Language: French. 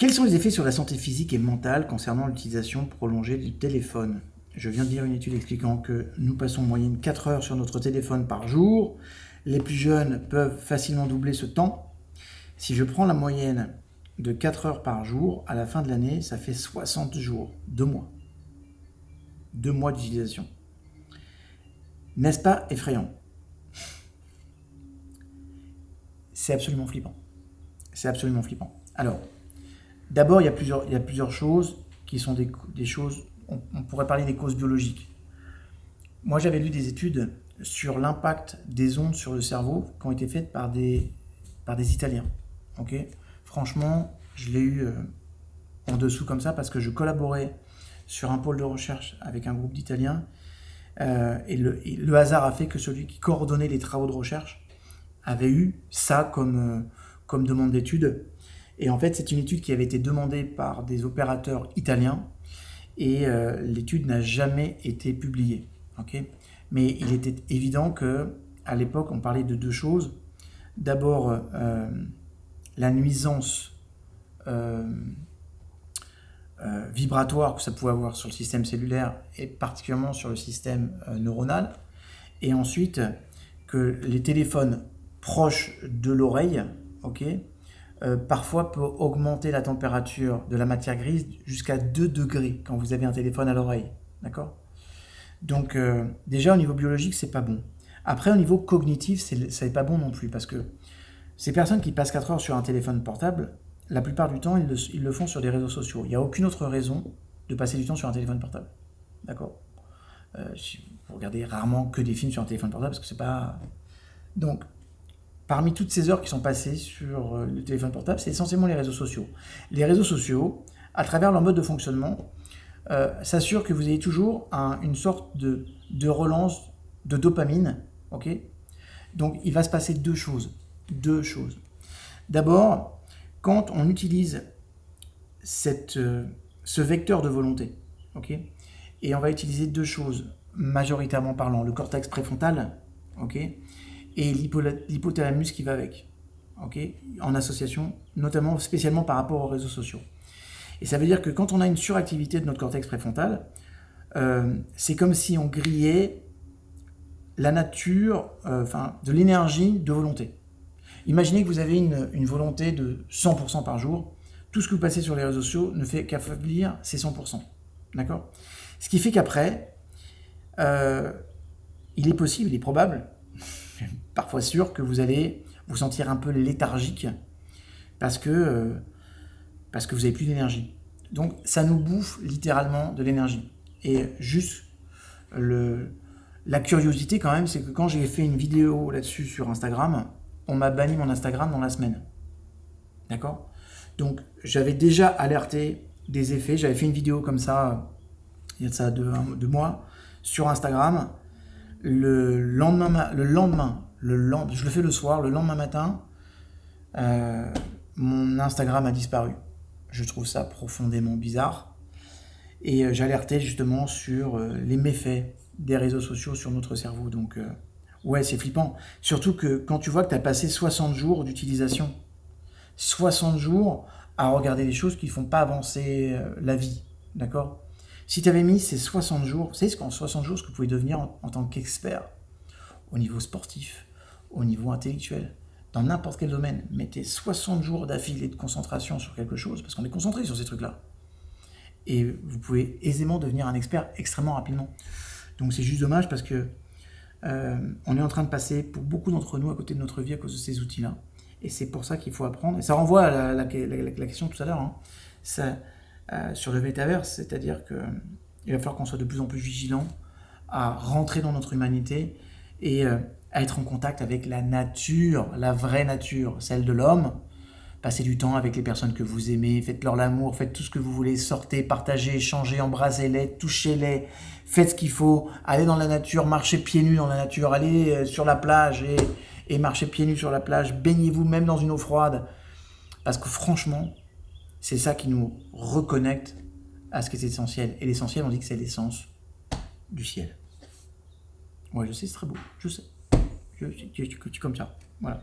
Quels sont les effets sur la santé physique et mentale concernant l'utilisation prolongée du téléphone? Je viens de lire une étude expliquant que nous passons en moyenne 4 heures sur notre téléphone par jour. Les plus jeunes peuvent facilement doubler ce temps. Si je prends la moyenne de 4 heures par jour, à la fin de l'année, ça fait 60 jours, 2 mois. 2 mois d'utilisation. N'est-ce pas effrayant? C'est absolument flippant. C'est absolument flippant. Alors, d'abord, il y a plusieurs choses qui sont des choses, on pourrait parler des causes biologiques. Moi, j'avais lu des études sur l'impact des ondes sur le cerveau qui ont été faites par des Italiens. Ok, franchement, je l'ai eu en dessous comme ça parce que je collaborais sur un pôle de recherche avec un groupe d'Italiens et le hasard a fait que celui qui coordonnait les travaux de recherche avait eu ça comme demande d'étude. Et en fait, c'est une étude qui avait été demandée par des opérateurs italiens et l'étude n'a jamais été publiée. Okay, mais il était évident qu'à l'époque, on parlait de deux choses. D'abord, la nuisance vibratoire que ça pouvait avoir sur le système cellulaire et particulièrement sur le système neuronal. Et ensuite, que les téléphones proches de l'oreille, parfois peut augmenter la température de la matière grise jusqu'à 2 degrés quand vous avez un téléphone à l'oreille. D'accord ? Donc déjà au niveau biologique, c'est pas bon. Après au niveau cognitif, c'est pas bon non plus parce que ces personnes qui passent 4 heures sur un téléphone portable, la plupart du temps, ils le font sur des réseaux sociaux. Il n'y a aucune autre raison de passer du temps sur un téléphone portable. D'accord ? Vous regardez rarement que des films sur un téléphone portable parce que c'est pas... Donc, parmi toutes ces heures qui sont passées sur le téléphone portable, c'est essentiellement les réseaux sociaux. Les réseaux sociaux, à travers leur mode de fonctionnement, s'assurent que vous ayez toujours une sorte de relance de dopamine. Ok ? Donc, il va se passer deux choses. D'abord, quand on utilise ce vecteur de volonté, et on va utiliser deux choses, majoritairement parlant, le cortex préfrontal, et l'hypothalamus qui va avec, en association, notamment spécialement par rapport aux réseaux sociaux. Et ça veut dire que quand on a une suractivité de notre cortex préfrontal, c'est comme si on grillait la nature, de l'énergie de volonté. Imaginez que vous avez une volonté de 100% par jour. Tout ce que vous passez sur les réseaux sociaux ne fait qu'affaiblir ces 100%. D'accord ? Ce qui fait qu'après, il est possible, il est probable, parfois sûr, que vous allez vous sentir un peu léthargique parce que vous n'avez plus d'énergie. Donc ça nous bouffe littéralement de l'énergie. Et juste la curiosité quand même, c'est que quand j'ai fait une vidéo là-dessus sur Instagram, on m'a banni mon Instagram dans la semaine. D'accord ? Donc j'avais déjà alerté des effets, j'avais fait une vidéo comme ça, il y a de ça 2 mois, sur Instagram. Le lendemain, je le fais le soir, le lendemain matin, mon Instagram a disparu. Je trouve ça profondément bizarre. Et j'alertais justement sur les méfaits des réseaux sociaux sur notre cerveau. Donc, ouais, c'est flippant. Surtout que quand tu vois que tu as passé 60 jours d'utilisation, 60 jours à regarder des choses qui ne font pas avancer la vie. D'accord ? Si tu avais mis ces 60 jours, vous savez qu'en 60 jours, ce que vous pouvez devenir en tant qu'expert, au niveau sportif, au niveau intellectuel, dans n'importe quel domaine, mettez 60 jours d'affilée de concentration sur quelque chose, parce qu'on est concentré sur ces trucs-là. Et vous pouvez aisément devenir un expert extrêmement rapidement. Donc c'est juste dommage parce que on est en train de passer, pour beaucoup d'entre nous, à côté de notre vie à cause de ces outils-là. Et c'est pour ça qu'il faut apprendre. Et ça renvoie à la question tout à l'heure, sur le métaverse, c'est-à-dire qu'il va falloir qu'on soit de plus en plus vigilant à rentrer dans notre humanité et à être en contact avec la nature, la vraie nature, celle de l'homme. Passez du temps avec les personnes que vous aimez, faites-leur l'amour, faites tout ce que vous voulez, sortez, partagez, échangez, embrassez-les, touchez-les, faites ce qu'il faut, allez dans la nature, marchez pieds nus dans la nature, allez sur la plage et marchez pieds nus sur la plage, baignez-vous même dans une eau froide, parce que franchement, c'est ça qui nous reconnecte à ce qui est essentiel. Et l'essentiel, on dit que c'est l'essence du ciel. Ouais, je sais, c'est très beau, je sais. Je comme ça, voilà.